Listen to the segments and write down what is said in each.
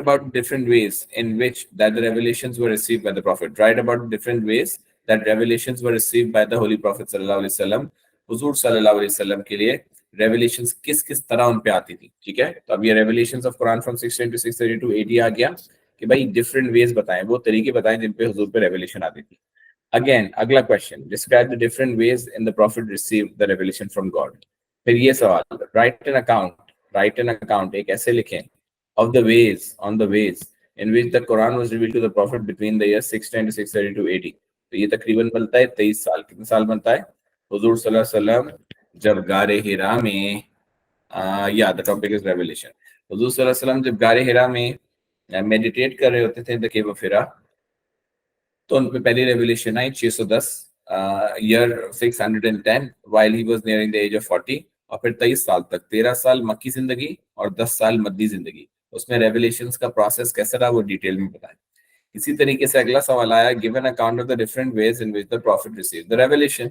about different ways in which that the revelations were received by the Prophet. Write about different ways that revelations were received by the Holy Prophet sallallahu alaihi wasallam. हुजूर सल्लल्लाहु अलैहि वसल्लम के लिए revelations किस किस तरह उन पे आती थी. ठीक है, तो अब ये revelations of Quran from 610 to 632 AD आ गया कि भाई डिफरेंट वेज बताएं, वो तरीके बताएं जिन पे हुजूर पे रेवलेशन आती थी. अगेन अगला question, describe the different ways in the prophet received the revelation from God. फिर ये सवाल, राइट एन अकाउंट एक ऐसे लिखें of the ways in which the Quran was revealed to the Prophet between the years 610 to 632 AD. तो ये तकरीबन बनता है 23 साल. कितने साल बनता है? हुजूर सल्लल्लाहु अलैहि वसल्लम जब गारे हिरा में द टॉपिक इज रेवलेशन. हुजूर सल्लल्लाहु अलैहि वसल्लम जब गारे हिरा में मेडिटेट कर रहे होते थे द केव ऑफ हिरा, तो उन पे पहली revelation I 610 year 610 while he was nearing the age of 40. और फिर 23 साल तक, 13 साल मक्की जिंदगी और 10 साल मद्दी जिंदगी, उसमें रेवलेशंस का प्रोसेस कैसा रहा वो डिटेल में बताएं. इसी तरीके से अगला सवाल आया, give an account of the different ways in which the prophet received the revelation.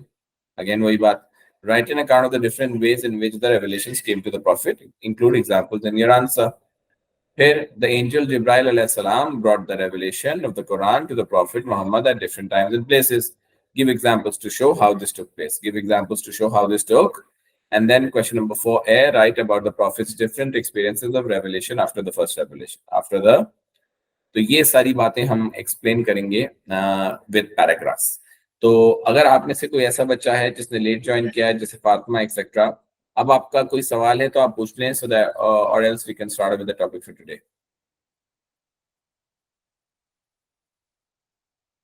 Again वही बात, write an account of the different ways in which the revelations came to the prophet, include examples in your answer. फिर the angel Jibrail अलैहि सलाम brought the revelation of the Quran to the Prophet Muhammad at different times and places. Give examples to show how this took place. Give examples to show how this took. And then question number 4A, write about the Prophet's different experiences of revelation after the first revelation. तो ये सारी बातें हम explain करेंगे with paragraphs. तो अगर आप में से कोई ऐसा बच्चा है जिसने लेट ज्वाइन किया है, जैसे फातिमा एक्सेट्रा, अब आपका कोई सवाल है तो आप पूछ लें, so that or else we can start with the topic for today.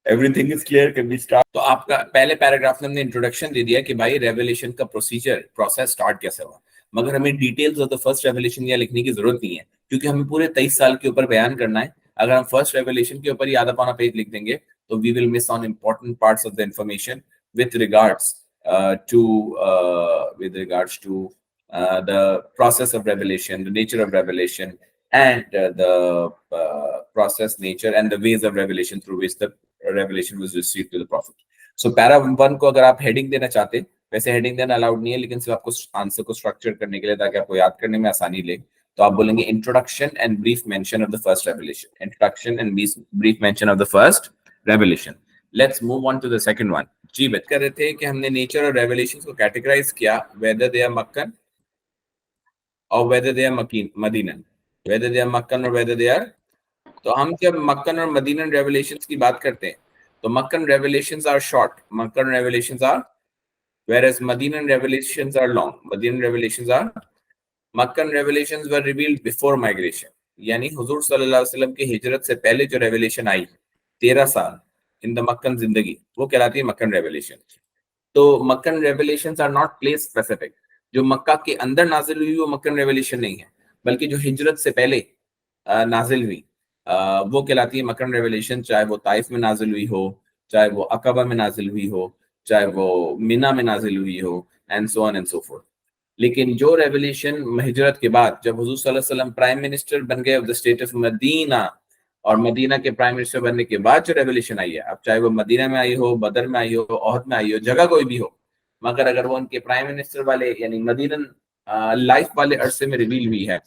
Everything is clear, can we start? तो आपका पहले पैराग्राफ में हमने इंट्रोडक्शन दे दिया कि भाई रेवलेशन का प्रोसेस स्टार्ट कैसे हुआ, मगर हमें details of the first revelation या लिखने की जरूरत नहीं है, क्योंकि हमें पूरे 23 साल के ऊपर बयान करना है. अगर हम फर्स्ट रेवलेशन के ऊपर ही आधा पौना पेज लिख देंगे तो we will miss on important parts of the information with regards to the process of revelation, the nature of revelation, and the process, nature, and the ways of revelation through which the revelation was received to the prophet. So para 1 को अगर आप heading देना चाहते, वैसे heading देना allowed नहीं है, लेकिन सिर्फ आपको आंसर को स्ट्रक्चर करने के लिए, ताकि आपको याद करने में आसानी ले, तो आप बोलेंगे introduction and brief mention of the first revelation. Introduction and brief mention of the first revelation. Let's move on to the second one. जी, बात कर रहे थे कि हमने नेचर और रेवलेशंस को कैटेगराइज किया, वेदर दे आर मक्कन और whether they are Madinan, whether they are Meccan और वेदर दे आर. तो हम जब मक्कन और मदीनन रेवलेशंस की बात करते हैं तो Meccan revelations are short, Meccan revelations are, whereas Madinan revelations are long. Meccan revelations were revealed before migration. यानी हुजूर सल्लल्लाहु अलैहि वसल्लम की हिजरत से पहले जो रेवलेशन आई 13 साल इन द मक्कन जिंदगी, वो कहलाती है मक्कन रेवलेशन. तो Meccan revelations are not place specific. जो मक्का के अंदर नाजिल हुई वो मक्कन रेवलेशन नहीं है, बल्कि जो हिजरत से पहले नाजिल हुई वो कहलाती है मक्कन रेवलेशन. चाहे वो ताइफ में नाजिल हुई हो, चाहे वो अकबा में नाजिल हुई हो, चाहे वो मिना में नाजिल हुई हो, and so on and so fourth. लेकिन जो रेवलेशन हिजरत के बाद, जब हुजूर सल्लल्लाहु अलैहि वसल्लम प्राइम मिनिस्टर बन गए of the state of Medina, और मदीना के प्राइम मिनिस्टर बनने के बाद जो रेवलेशन आई है, अब चाहे वो मदीना में आई हो, बदर में आई हो, ओहद में आई हो, जगह कोई भी हो, मगर अगर वो उनके प्राइम मिनिस्टर वाले यानी मदीनन लाइफ वाले अरसे में रिवील हुई है,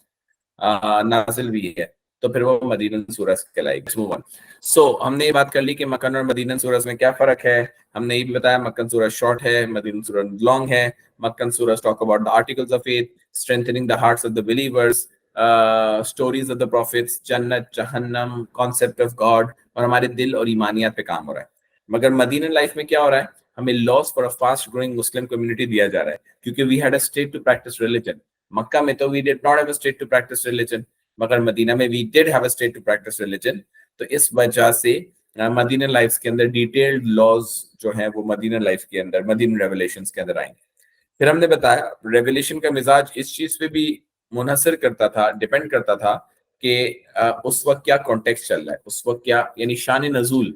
नाजिल हुई है, तो फिर वो मदीनन सूरज कहलाएगी. सो हमने ये बात कर ली कि मक्कन और मदीनन सूरज में क्या फर्क है. हमने ये भी बताया मक्कन सूरज शॉर्ट है, मदीनन सूरज लॉन्ग है. मक्कन सूरज talk about the articles of faith, strengthening the hearts of the believers, stories of the prophets, जन्नत, जहन्नम, कॉन्सेप्ट ऑफ गॉड, और हमारे दिल और ईमानियत पे काम हो रहा है. मगर मदीनन लाइफ में क्या हो रहा है, हमें laws for a fast growing Muslim community दिया जा रहा है, क्योंकि we had a state to practice religion. Makkah में तो we did not have a state to practice religion, मगर मदीना में we did have a state to practice religion. तो इस वजह से मदीना लाइफ के अंदर डिटेल्ड लॉज जो है वो मदीना लाइफ के अंदर, मदीना रेवलेशंस के अंदर आएंगे. फिर हमने बताया रेवलेशन का मिजाज इस चीज पे भी मुनहसर करता था, डिपेंड करता था कि उस वक्त क्या कॉन्टेक्स्ट चल रहा है, उस वक्त क्या यानी शान नज़ूल,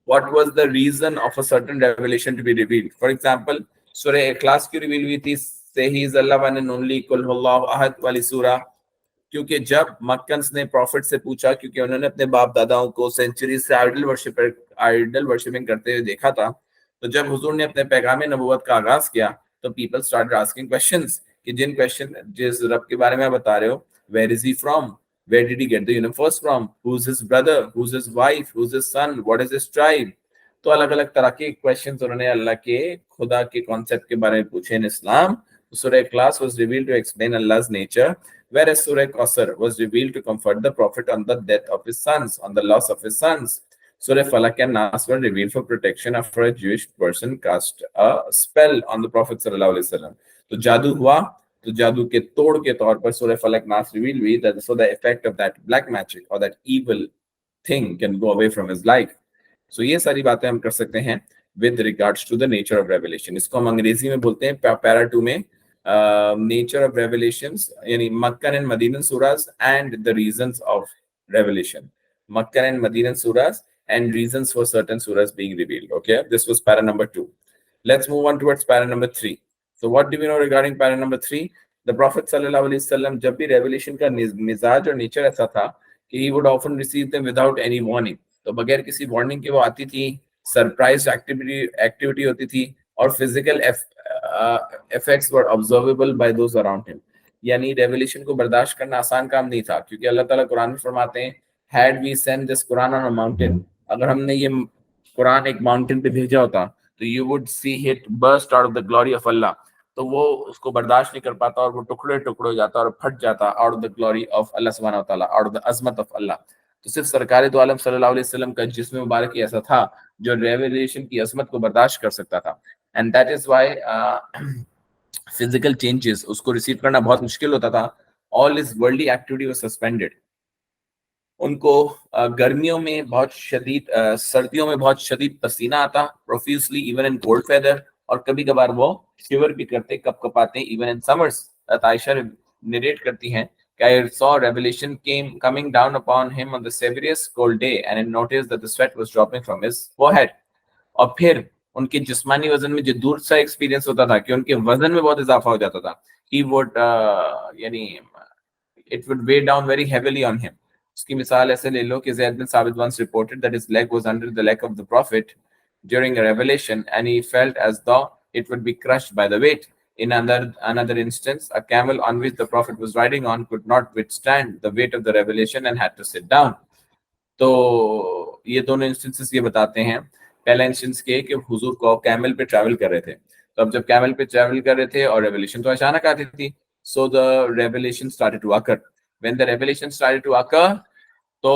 what was the reason of a certain revelation to be revealed. For example, सूरह इखलास की रिवील हुई थी, से ही अल्लाह वन एंड ओनली कुल हुवल्लाहु अहद वाली सूरह, क्योंकि जब मक्कन्स ने प्रॉफिट से पूछा, क्योंकि उन्होंने अपने बाप दादाओं को सेंचुरी से आइडल वर्शिपिंग करते हुए देखा था, तो जब हुजूर ने अपने पैगाम नबूवत का आगाज किया तो पीपल स्टार्टेड आस्किंग क्वेश्चंस कि जिस रब के बारे में आप बता रहे हो, where is he from, Where did he get the universe from? Who's his brother? Who's his wife? Who's his son? What is his tribe? तो अलग अलग तरह के क्वेश्चंस उन्होंने अल्लाह के खुदा के कॉन्सेप्ट के बारे में पूछे इन इस्लाम. Surah Ikhlas was revealed to explain Allah's nature, whereas Surah Qasr was revealed to comfort the Prophet on the death of his sons, on the loss of his sons. Surah Falaq and Nas were revealed for protection after a Jewish person cast a spell on the Prophet sallallahu alaihi wasallam. तो जादू हुआ, तो जादू के तोड़ के तौर पर सूरह फलक नास रिवील हुई, that so the effect of that black magic or that evil thing can go away from his life. So ये सारी बातें हम कर सकते हैं with regards to the nature of revelation. इसको हम अंग्रेजी में बोलते हैं पैरा 2 में nature of revelations, यानी मक्कन and मदीनन सूरास and the reasons of revelation. Makkah and Medinan surahs and reasons for certain surahs being revealed. Okay, this was para number 2. Let's move on towards para number 3. So what do we know regarding para number 3? The Prophet sallallahu alaihi wasallam जब भी revelation का मिजाज और nature ऐसा था कि he would often receive them without any warning. तो बगैर किसी warning के वो आती थी, surprise activity होती थी, और physical effects were observable by those around him. यानी revelation को बर्दाश्त करना आसान काम नहीं था, क्योंकि अल्लाह ताला कुरान में फरमाते हैं, had we sent this Quran on a mountain, अगर हमने ये कुरान एक माउंटेन पे भेजा होता तो you would see it burst out of the glory of Allah, तो वो उसको बर्दाश्त नहीं कर पाता और वो टुकड़े टुकड़े हो जाता और फट जाता out of the glory of Allah subhanahu wa ta'ala, out of the azmat of Allah. तो सिर्फ सरकार दो आलम सल्लल्लाहु अलैहि वसल्लम का जिस्म मुबारक ही ऐसा था जो रेवलेशन की अजमत को बर्दाश्त कर सकता था, and that is why physical changes उसको रिसीव करना बहुत मुश्किल होता था. All is worldly activity was suspended. उनको गर्मियों में बहुत शदीद, सर्दियों में बहुत शदीद पसीना आता profusely even in cold weather, और कभी कभार वो शिवर भी करते, कप कपाते even in summers. Aisha narrate करती हैं I saw revelation coming down upon him on the severest cold day and I noticed that the sweat was dropping from his forehead. और फिर उनके जिस्मानी वजन में जो दूर सा एक्सपीरियंस होता था कि उनके वजन में बहुत इजाफा हो जाता था. He would यानी it would weigh down very heavily on him. उसकी मिसाल ऐसे ले लो कि ज़ैद बिन साबित once reported that his leg was under the leg of the prophet during a revelation and he felt as though it would be crushed by the weight. In another instance, a camel on which the Prophet was riding on could not withstand the weight of the revelation and had to sit down. तो ये दोनों instances ये बताते हैं. पहला instance के कि हुजूर को कैमल पे ट्रैवल कर रहे थे, तो अब जब कैमल पे ट्रैवल कर रहे थे और रेवलेशन तो अचानक आती थी, so the revelation started to occur. When the revelation started to occur, so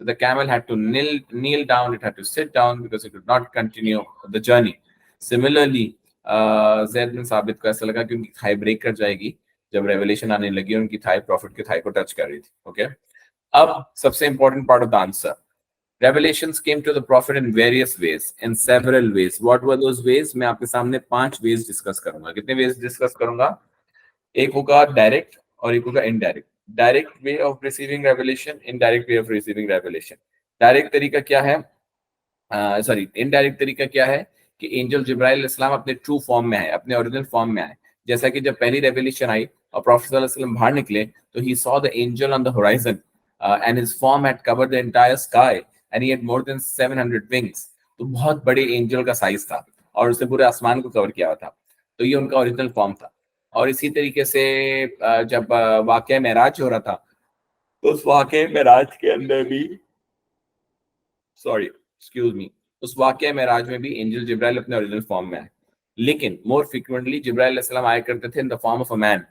so the camel had to kneel down, it had to sit down because it could not continue the journey. Similarly, ज़ैद बिन साबित को ऐसा लगा कि उनकी Thai break कर जाएगी जब revelation आने लगी, उनकी थाई प्रॉफिट के थाई को टच कर रही थी. ओके, अब सबसे important part of the answer. Revelations came to the Prophet in various ways, in several ways. What were those ways? मैं आपके सामने 5 ways डिस्कस करूंगा. कितने ways डिस्कस करूंगा? एक होगा डायरेक्ट और एक होगा indirect. Direct way of receiving revelation, indirect way of receiving revelation. Direct तरीका क्या है, इनडायरेक्ट तरीका क्या है कि एंजल जिब्राइल इस्लाम अपने ट्रू फॉर्म में आए, अपने ओरिजिनल फॉर्म में आए. जैसा कि जब पहली रेवलेशन आई और प्रॉफेट सल्लल्लाहु अलैहि वसल्लम बाहर निकले तो he saw the angel on the horizon and his form had covered the entire sky and he had more than 700 wings. तो बहुत बड़े एंजल का साइज था और उसने पूरे आसमान को कवर किया हुआ था. तो ये उनका ओरिजिनल फॉर्म था. और इसी तरीके से जब वाक़या मेराज हो रहा था तो उस वाक़या मेराज के अंदर भी उस वाक़या मेराज में भी एंजल जिब्राइल अपने ओरिजिनल फॉर्म में आए. लेकिन मोर फ्रीक्वेंटली जिब्राइल अलैहिस्सलाम आया करते थे इन the form of a man,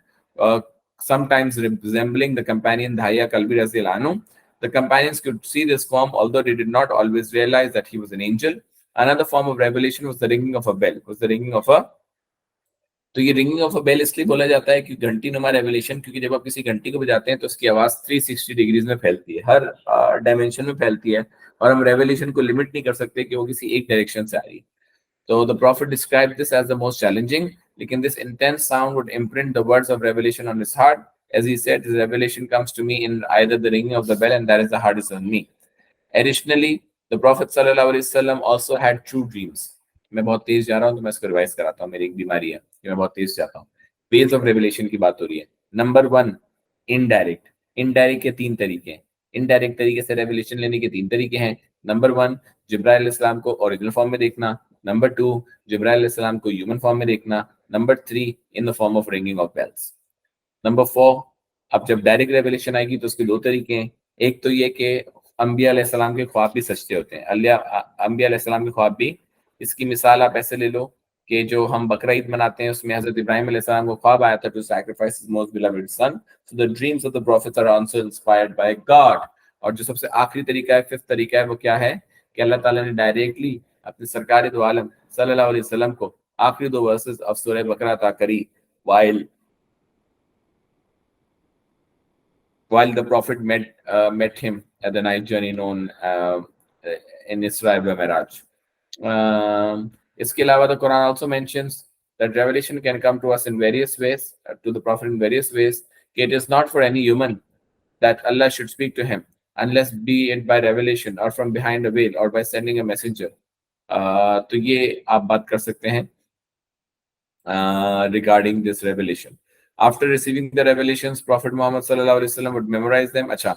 sometimes resembling the companion Dahya Kalbi radhiyallahu anhu. The companions could see this form although they did not always realize that he was an angel. Another form of revelation was the ringing of a bell, तो ये ringing of a bell इसलिए बोला जाता है कि घंटी नुमा revelation, क्योंकि जब आप किसी घंटी को बजाते हैं तो उसकी आवाज 360 डिग्रीज में फैलती है, हर डायमेंशन में फैलती है, और हम रेवलेशन को लिमिट नहीं कर सकते कि वो किसी एक डायरेक्शन से आ रही है. तो the prophet described this as the most challenging, लेकिन this intense sound would imprint the words of revelation on his heart. As he said, this revelation comes to me in either the ringing of the bell and that is the hardest on me. Additionally, the Prophet sallallahu alaihi wasallam also had true dreams. मैं बहुत तेज जा रहा हूँ तो मैं इसको revise कराता हूँ, मेरी एक बीमारी है कि मैं बहुत तेज जाता हूँ. वेज ऑफ रेवलेशन की बात हो रही है. Number 1, indirect. इनडायरेक्ट के 3 तरीके हैं. इनडायरेक्ट तरीके से रेवलेशन लेने के 3 तरीके हैं. नंबर 1, जिब्राइल अलैहिस्सलाम को ओरिजिनल फॉर्म में देखना. नंबर 2, जिब्राइल अलैहिस्सलाम को ह्यूमन फॉर्म में देखना. Number 3, in the form of ringing of bells. Number 4, अब जब डायरेक्ट रेवलेशन आएगी तो उसके दो तरीके हैं। एक तो ये कि अंबिया अलैहिस्सलाम के ख्वाब भी सच्चे होते हैं। अंबिया अलैहिस्सलाम के ख्वाब भी, इसकी मिसाल आप ऐसे ले लो कि जो हम बकरा ईद मनाते हैं उसमें हजरत इब्राहिम अलैहिस्सलाम को ख्वाब आया था to sacrifice his most beloved son, so the dreams of the prophets are also inspired by God. और जो सबसे आखिरी तरीका है, फिफ्थ तरीका है, वो क्या है कि अल्लाह ताला ने डायरेक्टली अपने सरकार दो आलम सल्लल्लाहु अलैहि वसल्लम को आखिरी दो वर्सेस ऑफ सूरह बकरा अता करी while the prophet met him at the night journey known in Isra wa Miraj. इसके अलावा the Quran also mentions that revelation can come to us in various ways, to the prophet in various ways. It is not for any human that Allah should speak to him unless be it by revelation or from behind a veil or by sending a messenger. तो ये आप बात कर सकते हैं regarding this revelation. After receiving the revelations, Prophet Muhammad sallallahu alaihi wasallam would memorize them. अच्छा,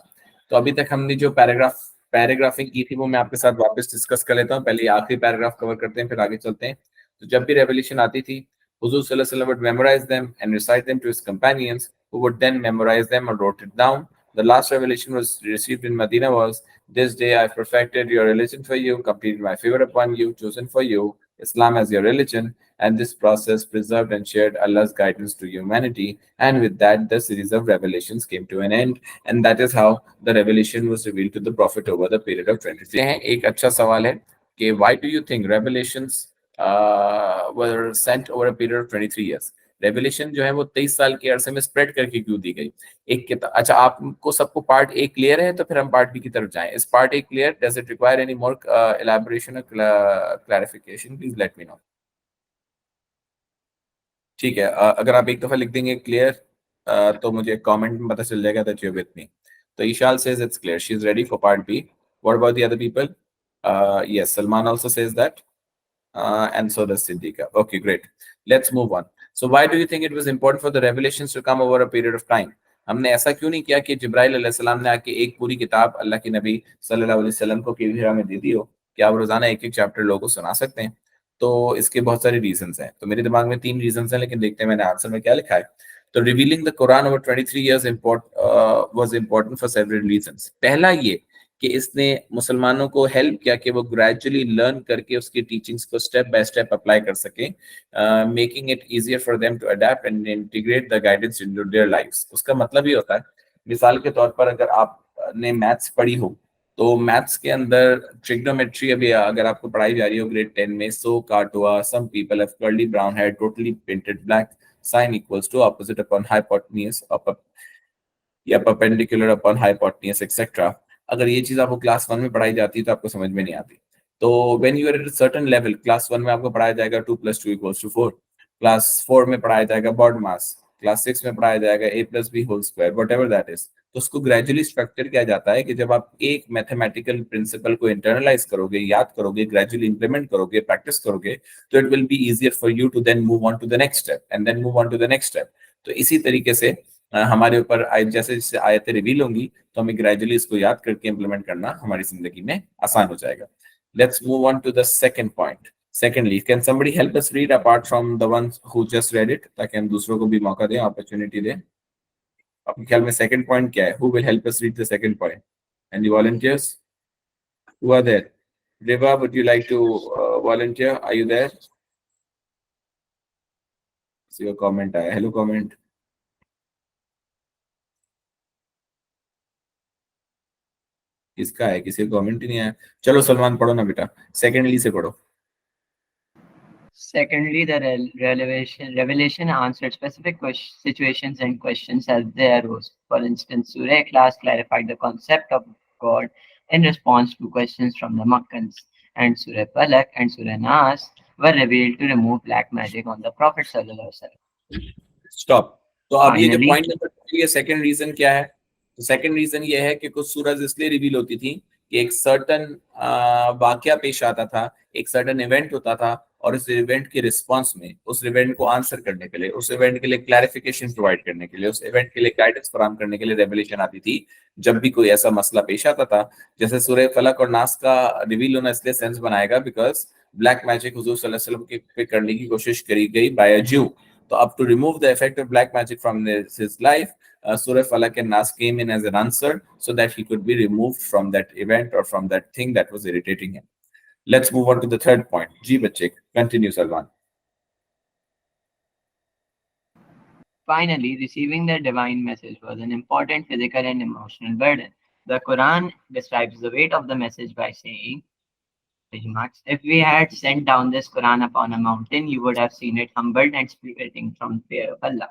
तो अभी तक हमने जो पैराग्राफिंग की थी वो मैं आपके साथ वापस डिस्कस कर लेता हूँ। पहले ये आखिरी पैराग्राफ कवर करते हैं, फिर आगे चलते हैं। तो जब भी रेवलेशन आती थी, हुजूर सल्लल्लाहु अलैहि वसल्लम would memorize them and recite them to his companions, who would then memorize them or wrote it down. The last revelation was received in Medina was, "This day I perfected your religion for you, completed my favor upon you, chosen for you Islam as your religion, and this process preserved and shared Allah's guidance to humanity." And with that, the series of revelations came to an end, and that is how the revelation was revealed to the Prophet over the period of 23 years. एक अच्छा सवाल है कि why do you think revelations were sent over a period of 23 years? Revelation जो है वो 23 साल के अरसे में स्प्रेड करके क्यों दी गई? एक किताब, अच्छा आपको सबको पार्ट ए क्लियर है, तो फिर हम पार्ट बी की तरफ जाएं। इस part A clear? Does it require any more elaboration और clarification? Please let me know. ठीक है, अगर आप एक दफा लिख देंगे क्लियर तो मुझे कमेंट में पता चल जाएगा that you are with me. तो Ishal says it's clear, she is ready for part B. What about the other people? Yes, Salman also says that, and so does Siddiqa. Okay, great. Let's move on. So why do you think it was important for the revelations to come over a period of time? हमने ऐसा क्यों नहीं किया कि जिब्राइल अलैहिस्सलाम ने आके एक पूरी किताब अल्लाह के नबी सल्लल्लाहु अलैहि वसल्लम को किबिरा में दे दी हो कि आप रोजाना एक एक चैप्टर लोगों को सुना सकते हैं? तो इसके बहुत सारे रीजंस हैं। तो मेरे दिमाग में 3 रीजंस हैं, लेकिन देखते हैं मैंने आंसर में क्या लिखा है। तो revealing the Quran over 23 years was important for several reasons. पहला ये कि इसने मुसलमानों को हेल्प किया कि वो ग्रेजुअली लर्न करके उसकी टीचिंग्स को स्टेप बाय स्टेप अप्लाई कर सके, making it easier for them to adapt and integrate the guidance into their lives. उसका मतलब ये होता है, मिसाल के तौर पर अगर आपने मैथ्स पढ़ी हो तो मैथ्स के अंदर ट्रिग्नोमेट्री अभी अगर आपको पढ़ाई जा रही हो ग्रेड 10 में, सो काट हुआ, some people have curly brown hair, totally painted black, sine equals to opposite upon hypotenuse या परपेंडिकुलर अपॉन हाइपोटेन्यूज एक्सेट्रा। अगर ये चीज आपको क्लास 1 में पढ़ाई जाती है तो आपको समझ में नहीं आती। तो when you are at a certain level, class 1 में आपको पढ़ाया जाएगा 2 + 2 = 4, क्लास 4 में पढ़ाया जाएगा बॉड मास, क्लास 6 में पढ़ाया जाएगा a + b whole square, whatever that is. तो उसको ग्रेजुअली स्ट्रक्चर किया जाता है कि जब आप एक मैथमेटिकल प्रिंसिपल को इंटरनलाइज करोगे, याद करोगे, ग्रेजुअली इंप्लीमेंट करोगे, प्रैक्टिस करोगे, तो it will be easier for you to then move on to the next step and then move on to the next step. तो इसी तरीके से हमारे ऊपर जैसे जैसे आयतें रिवील होंगी तो हमें ग्रेजुअली इसको याद करके इंप्लीमेंट करना हमारी जिंदगी में आसान हो जाएगा। Let's move on to the second point. Secondly, can somebody help us read apart from the ones who just read it, ताकि हम दूसरों को भी मौका दें, अपॉर्चुनिटी दें। आपके ख्याल में सेकंड पॉइंट क्या है? Who will help us read the second point? Any volunteers who are there? Riva, would you like to volunteer? Are you there? See your comment आया, hello comment. किसका है? किसी का कमेंट ही नहीं आया। चलो सलमान पढ़ो ना बेटा, सेकेंडली से पढ़ो। Secondly, the revelation answered specific situations and questions as they arose. For instance, Surah Ikhlas clarified the concept of God in response to questions from the Makkans, and Surah Falak and Surah Nas were revealed to remove black magic on the Prophet sallallahu alaihi wasallam. Stop. तो अब ये जो point number 2, ये second reason क्या है? तो second reason ये है कि कुछ सूरज इसलिए रिवील होती थी कि एक सर्टन वाकया पेश आता था, एक सर्टन इवेंट होता था, और उस इवेंट के रिस्पांस में, उस इवेंट को आंसर करने के लिए, उस इवेंट के लिए क्लैरिफिकेशन प्रोवाइड करने के लिए, उस इवेंट के लिए गाइडेंस फराहम करने के लिए रेवलेशन आती थी जब भी कोई ऐसा मसला पेश आता था। जैसे सूरह फलक और नास का रिवील होना इसलिए सेंस बनाएगा बिकॉज ब्लैक मैजिक हुजूर सल्लल्लाहु अलैहि वसल्लम पे करने की कोशिश करी गई बाय अ ज्यू, तो अब to remove the effect of black magic from his life, Surah Falak and Nas came in as an answer so that he could be removed from that event or from that thing that was irritating him. Let's move on to the third point. Ji bache, continue Salman. Finally, receiving the divine message was an important physical and emotional burden. The Quran describes the weight of the message by saying, if we had sent down this Quran upon a mountain, you would have seen it humbled and splitting from fear of Allah.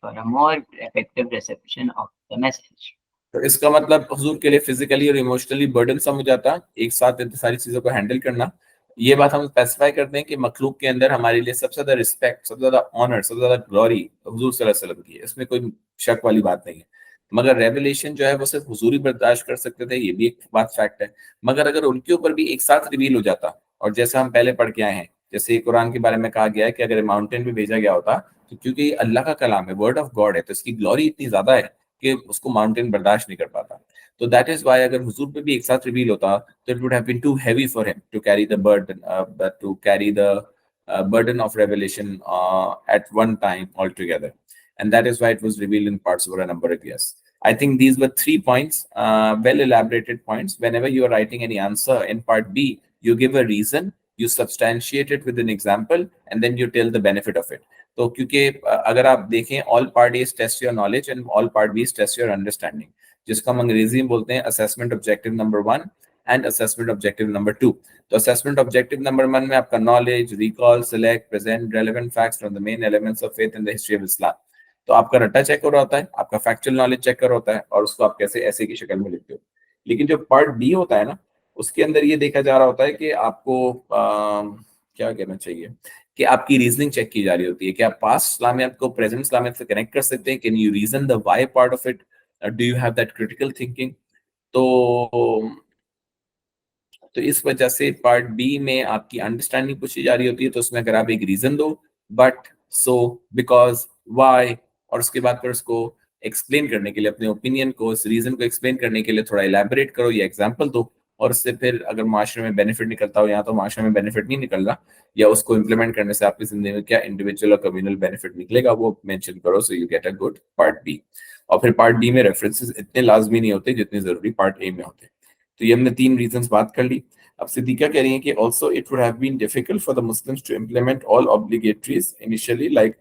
for a more effective reception of the message. तो इसका मतलब हुजूर के लिए physically और emotionally burden सम हो जाता, एक साथ इन सारी चीजों को हैंडल करना। ये बात हम स्पेसिफाई करते हैं कि मखलूक के अंदर हमारे लिए सबसे ज्यादा रिस्पेक्ट, सबसे ज्यादा ऑनर, सबसे ज्यादा ग्लोरी हुजूर सल्लल्लाहु अलैहि वसल्लम की है, इसमें कोई शक वाली बात नहीं है। मगर रेवलेशन जो है वो सिर्फ हुजूर ही बर्दाश्त कर सकते थे, ये भी एक बात फैक्ट है। मगर अगर उनके ऊपर भी एक साथ रिवील हो जाता, और जैसा हम पहले पढ़ के आए हैं, जैसे कुरान के बारे में कहा गया है कि अगर माउंटेन पे भेजा गया होता, तो क्योंकि अल्लाह का कलाम है, वर्ड ऑफ गॉड है, तो इसकी ग्लोरी इतनी ज्यादा है कि उसको माउंटेन बर्दाश्त नहीं कर पाता। तो दैट इज वाई अगर हुजूर पे भी एक साथ रिवील होता, तो it would have been too heavy for him to carry the burden of revelation at one time altogether, and that is why it was revealed in parts over a number of years. I think these were 3 points, well elaborated points. Whenever you are writing any answer in part B, you give a reason, you substantiate it with an example, and then you tell the benefit of it. तो क्योंकि अगर आप देखें, all part A test your knowledge and all part B test your understanding, जिसको हम अंग्रेजी में बोलते हैं assessment objective number 1 and assessment objective number 2। तो असेसमेंट ऑब्जेक्टिव नंबर 1 में आपका knowledge, recall, select, present relevant facts from the main elements of faith in the history of Islam. तो आपका रट्टा चेक हो रहा होता है, आपका फैक्चुअल नॉलेज चेक कर होता है, और उसको आप कैसे ऐसे की शक्ल में लिखते हो। लेकिन जो पार्ट बी होता है ना, उसके अंदर ये देखा जा रहा होता है कि आपको क्या कहना चाहिए कि आपकी रीजनिंग चेक की जा रही होती है कि आप पास्ट इस्लामियत को प्रेजेंट इस्लामियत से कनेक्ट कर सकते हैं। Can you reason the why part of it, do you have that critical thinking. तो इस वजह से पार्ट बी में आपकी अंडरस्टैंडिंग पूछी जा रही होती है, तो उसमें अगर आप एक रीजन दो, बट, सो, बिकॉज, व्हाई, और उसके बाद फिर उसको एक्सप्लेन करने के लिए अपने ओपिनियन को, इस रीजन को एक्सप्लेन करने के लिए थोड़ा इलेबोरेट करो या एग्जांपल दो, और उससे फिर अगर माशरे में बेनिफिट निकलता हो, या तो माशरे में बेनिफिट नहीं निकल रहा, या उसको इम्प्लीमेंट करने से आपकी जिंदगी में क्या इंडिविजुअल और कम्युनल बेनिफिट निकलेगा, वो मेंशन करो, so you get a good part B. और फिर पार्ट बी में रेफरेंसेस इतने लाजमी नहीं होते जितने जरूरी पार्ट ए में होते। तो ये हमने 3 रीजंस बात कर ली। अब सिद्दीका कह रही है कि also it would have been difficult for the Muslims to implement all obligatories initially, like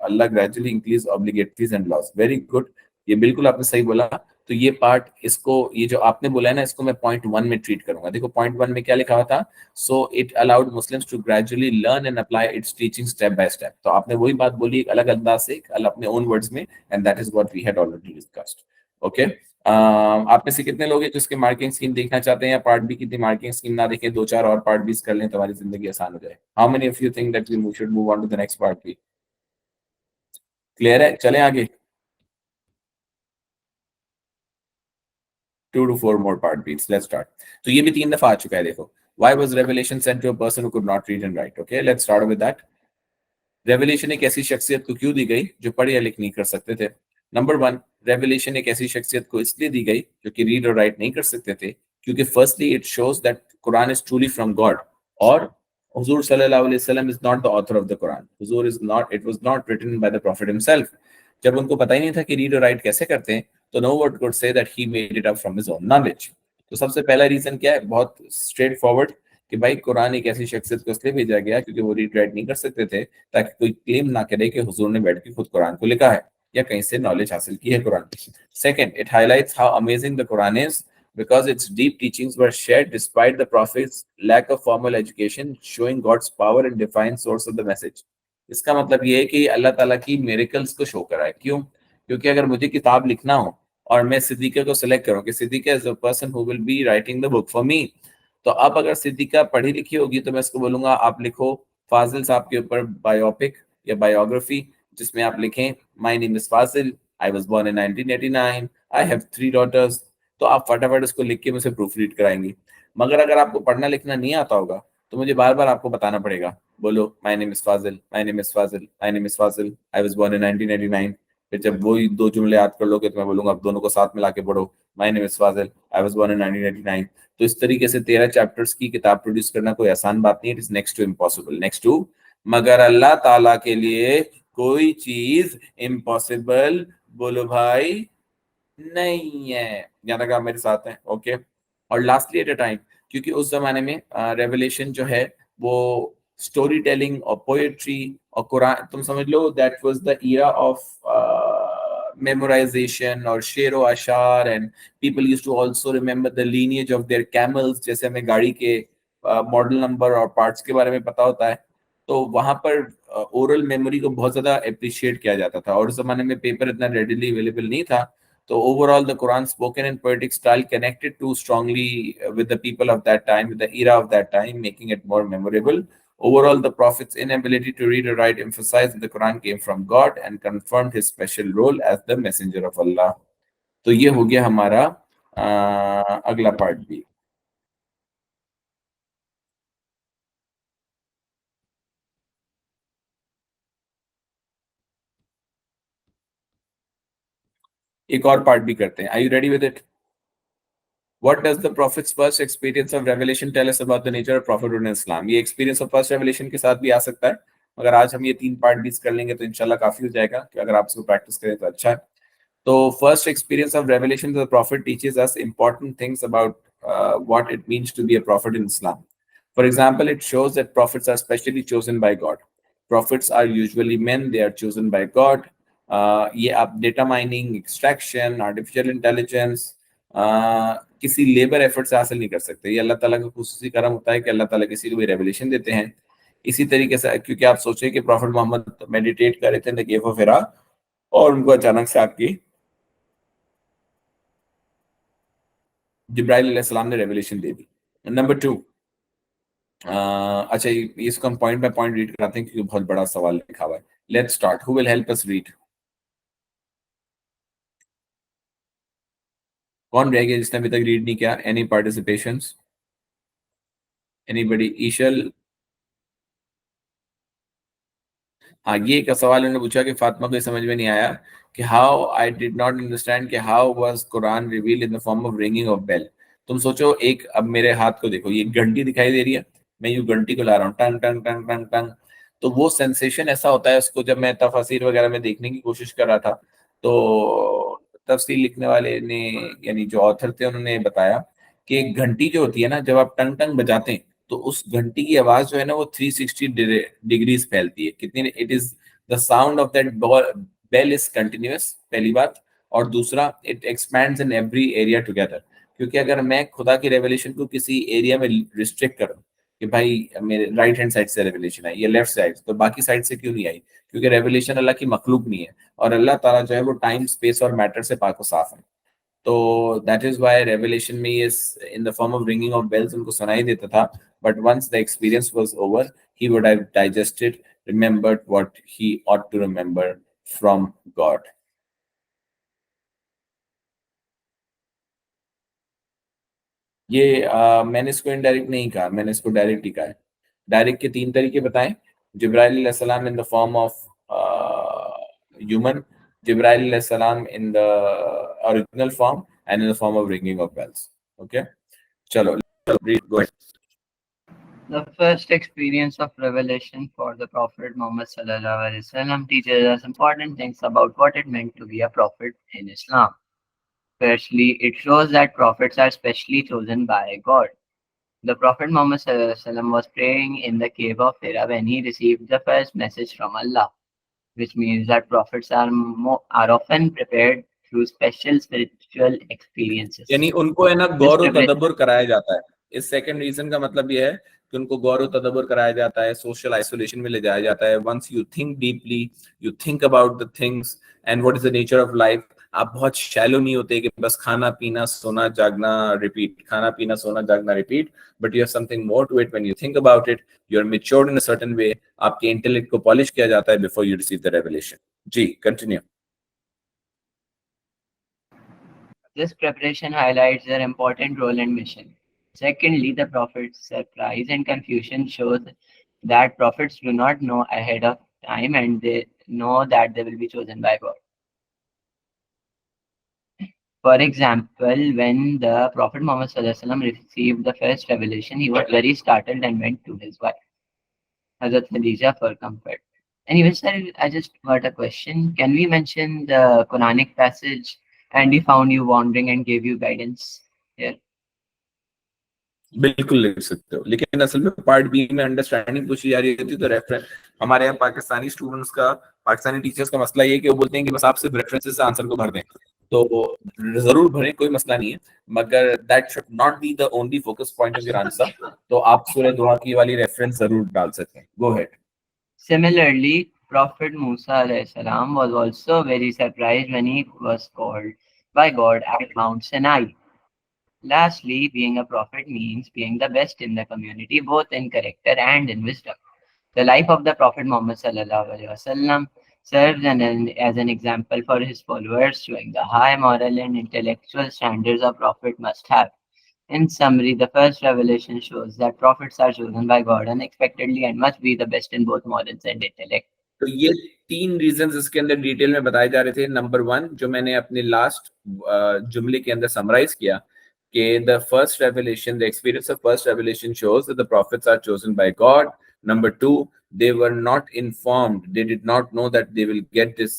Allah gradually increased obligatories and laws. Very good, ये बिल्कुल आपने सही बोला। तो ये पार्ट, इसको, ये जो आपने बोला है ना, इसको मैं पॉइंट 1 में ट्रीट करूंगा। देखो पॉइंट 1 में क्या लिखा हुआ था, so it allowed Muslims to gradually learn and apply its teaching step by step. तो आपने वही बात बोली एक अलग अंदाज से, अपने ओन वर्ड्स में, and that is what we had already discussed. Okay, आप में से कितने लोग हैं जो इसके मार्किंग स्कीम देखना चाहते हैं, या पार्ट बी की मार्किंग स्कीम ना देखें, 2-4 और पार्ट बी कर लें तो हमारी जिंदगी आसान हो जाए। How many of you think that we should move on to the next part B? Clear है, चलें आगे। 2 to 4 more part beats. Let's start. तो ये भी 3 दफा आ चुका है। देखो, why was revelation sent to a person who could not read and write? Okay, let's start with that. Revelation एक ऐसी शख्सियत को क्यों दी गई जो पढ़ या लिख नहीं कर सकते थे? नंबर 1, रेवलेशन एक ऐसी शख्सियत को इसलिए दी गई जो कि रीड और राइट नहीं कर सकते थे, क्योंकि firstly it shows that Quran is truly from God, और हुजूर सल्लल्लाहु अलैहि वसल्लम is not the author of the Quran. हुजूर is not, it was not written by the prophet himself. जब उनको पता ही नहीं था कि रीड और राइट कैसे करते हैं, तो no one could say that he made it up from his own knowledge. तो सबसे पहला रीजन क्या है? बहुत स्ट्रेट फॉरवर्ड, कि भाई कुरान एक ऐसी शख्सियत को इसलिए भेजा गया क्योंकि वो रीड राइट नहीं कर सकते थे, ताकि कोई क्लेम ना करे कि हुजूर ने बैठ के खुद कुरान को लिखा है या कहीं से नॉलेज हासिल की है कुरान की। Second, it highlights how amazing the Quran is because its deep teachings were shared despite the prophet's lack of formal education, showing God's power and divine source of the message. इसका मतलब ये है कि अल्लाह ताला की मिरेकल्स को show करा है। क्यों? क्योंकि अगर मुझे किताब लिखना हो और मैं सिद्दीका को सिलेक्ट करूं कि Siddiqa is the person who will be writing the book for me, तो अब अगर सिद्दीका पढ़ी लिखी होगी तो मैं इसको बोलूंगा आप लिखो फाजिल साहब के ऊपर बायोपिक या बायोग्राफी, जिसमें आप लिखें my name is Fazil, I was born in 1989, I have 3 daughters. तो आप फटाफट इसको लिख के मुझे प्रूफ रीड कराएंगे। मगर अगर आपको पढ़ना लिखना नहीं आता होगा, तो मुझे बार बार आपको बताना पड़ेगा, बोलो my name is Fazil, my name is Fazil, my name is Fazil, I was born in 1989। फिर जब वही दो जुमले याद कर लोगे तो मैं बोलूंगा अब दोनों को साथ मिला के पढ़ो, my name is Fazil, I was born in 1999। तो इस तरीके से 13 चैप्टर्स की किताब प्रोड्यूस करना कोई आसान बात नहीं है, it is next to impossible, next to. मगर अल्लाह ताला के लिए कोई चीज इम्पॉसिबल बोलो भाई नहीं है। यहाँ तक आप मेरे साथ हैं, ओके। और लास्टली एट अ टाइम, क्योंकि उस जमाने में रेवलेशन जो है वो स्टोरी टेलिंग और पोएट्री और कुरान, तुम समझ लो that was the era of memorization और शेर व अशार, and people used to also remember the lineage of their camels, जैसे हमें गाड़ी के मॉडल नंबर और पार्ट्स के बारे में पता होता है। तो वहां पर ओरल मेमोरी को बहुत ज्यादा अप्रिशिएट किया जाता था, और उस जमाने में पेपर इतना रेडिली अवेलेबल नहीं था। So overall, the Quran spoken in poetic style connected too strongly with the people of that time, with the era of that time, making it more memorable. Overall, the Prophet's inability to read or write emphasized that the Quran came from God and confirmed his special role as the messenger of Allah. तो ये हो गया हमारा अगला part भी। एक और part भी करते हैं। Are you ready with it? What does the Prophet's first experience of revelation tell us about the nature of prophethood in Islam? ये experience of first revelation के साथ भी आ सकता है, मगर आज हम ये 3 पार्ट डिस्कस कर लेंगे तो इंशाल्लाह काफी हो जाएगा, कि अगर आप इसको प्रैक्टिस करें तो अच्छा है। तो first experience of revelation to the prophet teaches us important things about what it means to be a prophet in Islam. For example, it shows that prophets are specially chosen by God. Prophets are usually men, they are chosen by God. ये आप data mining, extraction, artificial intelligence किसी labour effort से हासिल नहीं कर सकते। ये अल्लाह ताला का खुसूसी करम होता है कि अल्लाह ताला किसी को भी रेवलेशन देते हैं। इसी तरीके से, क्योंकि आप सोचिए कि प्रॉफिट मोहम्मद मेडिटेट कर रहे थे इन द केव ऑफ हिरा, और उनको अचानक से आपकी जिब्राइल अलैहिस्सलाम ने रेवलेशन दे दी। नंबर 2, अच्छा इसको हम पॉइंट बाय पॉइंट रीड कराते हैं क्योंकि बहुत बड़ा सवाल लिखा हुआ है। Let's start, who will help us read? कौन रह गया जिसने अभी तक रीड नहीं किया? Any participations? एनीबॉडी? ईशल? हाँ, ये एक सवाल उन्होंने पूछा कि फातिमा को ये समझ में नहीं आया कि how I did not understand कि how was Quran revealed in the form of ringing of bell. तुम सोचो, एक अब मेरे हाथ को देखो, ये घंटी दिखाई दे रही है, मैं यूं घंटी को ला रहा हूँ, टंग टंग टंग टंग टंग। तो वो सेंसेशन ऐसा होता है, उसको जब मैं तफसीर वगैरह में देखने की कोशिश कर रहा था, तो तफसीर लिखने वाले ने, यानी जो ऑथर थे, उन्होंने बताया कि एक घंटी जो होती है ना, जब आप टंग टंग बजाते हैं तो उस घंटी की आवाज जो है ना वो 360 डिग्रीज फैलती है। कितनी? It is the sound of that bell is continuous, पहली बात। और दूसरा, it expands in every area together. क्योंकि अगर मैं खुदा की रेवलेशन को किसी एरिया में रिस्ट्रिक्ट करूं कि भाई मेरे राइट हैंड साइड से रेवलेशन आई या लेफ्ट साइड, तो बाकी साइड से क्यों नहीं आई? क्योंकि रेवलेशन अल्लाह की मखलूक नहीं है, और अल्लाह ताला जो है वो टाइम, स्पेस और मैटर से पाक और साफ है। तो दैट इज व्हाई रेवलेशन में ये in the form of ringing of bells उनको सुनाई देता था, but once the experience was over he would have digested, remembered what he ought to remember from God. ये मैंने इसको इनडायरेक्ट नहीं कहा, मैंने इसको डायरेक्ट ही कहा है। डायरेक्ट के 3 तरीके बताएं: जिब्राइल अलैहिस्सलाम in the form of human, Jibril अलैहिस्सलाम in the original form, and in the form of ringing of bells. Okay, चलो read, go ahead. The first experience of revelation for the Prophet Muhammad Sallallahu Alaihi Wasallam teaches us important things about what it meant to be a prophet in Islam. Firstly, it shows that prophets are specially chosen by God. The Prophet Muhammad Sallallahu Alaihi Wasallam was praying in the cave of Hira when he received the first message from Allah, which means that prophets are often prepared through special spiritual experiences. यानी उनको है ना This Gaur privilege तदब्बुर कराया जाता है। इस second reason का मतलब ये है कि उनको गौर तदब्बुर कराया जाता है, सोशल आइसोलेशन में ले जाया जाता है। Once you think deeply, you think about the things and what is the nature of life, आप बहुत शैलो नहीं होते कि बस खाना पीना सोना जागना रिपीट, खाना पीना सोना जागना repeat, but you have something more to it. When you think about it, you are matured in a certain way, आपके इंटेलेक्ट को पॉलिश किया जाता है before you receive the revelation. जी, continue. This preparation highlights their important role and mission. Secondly, the prophet's surprise and confusion shows that prophets do not know ahead of time and they know that they will be chosen by God. For example, when the Prophet Muhammad Sallallahu Alaihi Wasallam received the first revelation, he was very startled and went to his wife, Hazrat Khadija, for comfort. Anyway, sir, I just got a question. Can we mention the Quranic passage, and he found you wandering and gave you guidance here? बिल्कुल लिख सकते हो, लेकिन असल में part B में understanding पूछी जा रही होती तो रेफरेंस हमारे यहाँ पाकिस्तानी स्टूडेंट्स का, पाकिस्तानी टीचर्स का मसला ये कि वो बोलते हैं कि बस आप सिर्फ रेफरेंसेस से आंसर को भर दें, तो जरूर भरें, कोई मसला नहीं है, मगर that should not be the only focus point of your answer. तो आप सूरह दुहा की वाली रेफरेंस जरूर डाल सकते हैं। गो head. Similarly, Prophet Musa alayhi salam was also very surprised when he was called by God at Mount Sinai. Lastly, being a prophet means being the best in the community, both in character and in wisdom. The life of the Prophet Muhammad sallallahu alaihi wasallam serves as an example for his followers, showing the high moral and intellectual standards a prophet must have. In summary, the first revelation shows that prophets are chosen by God unexpectedly and must be the best in both morals and intellect. तो ये 3 reasons इसके अंदर detail में बताए जा रहे थे। Number 1 जो मैंने अपने लास्ट जुमले के अंदर समराइज किया कि the first revelation, the experience of first revelation shows that the prophets are chosen by God. Number 2, they were not informed, they did not know that they will get this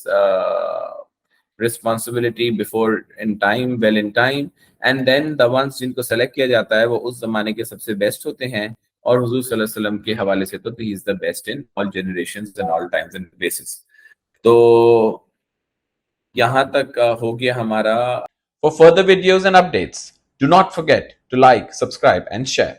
responsibility before in time, well in time, and then the ones जिनको select किया जाता है वो उस जमाने के सबसे best होते हैं, और हुजूर सल्लल्लाहु अलैहि वसल्लम के हवाले से तो he is the best in all generations and all times and places. तो यहाँ तक हो गया हमारा। For further videos and updates, do not forget to like, subscribe and share.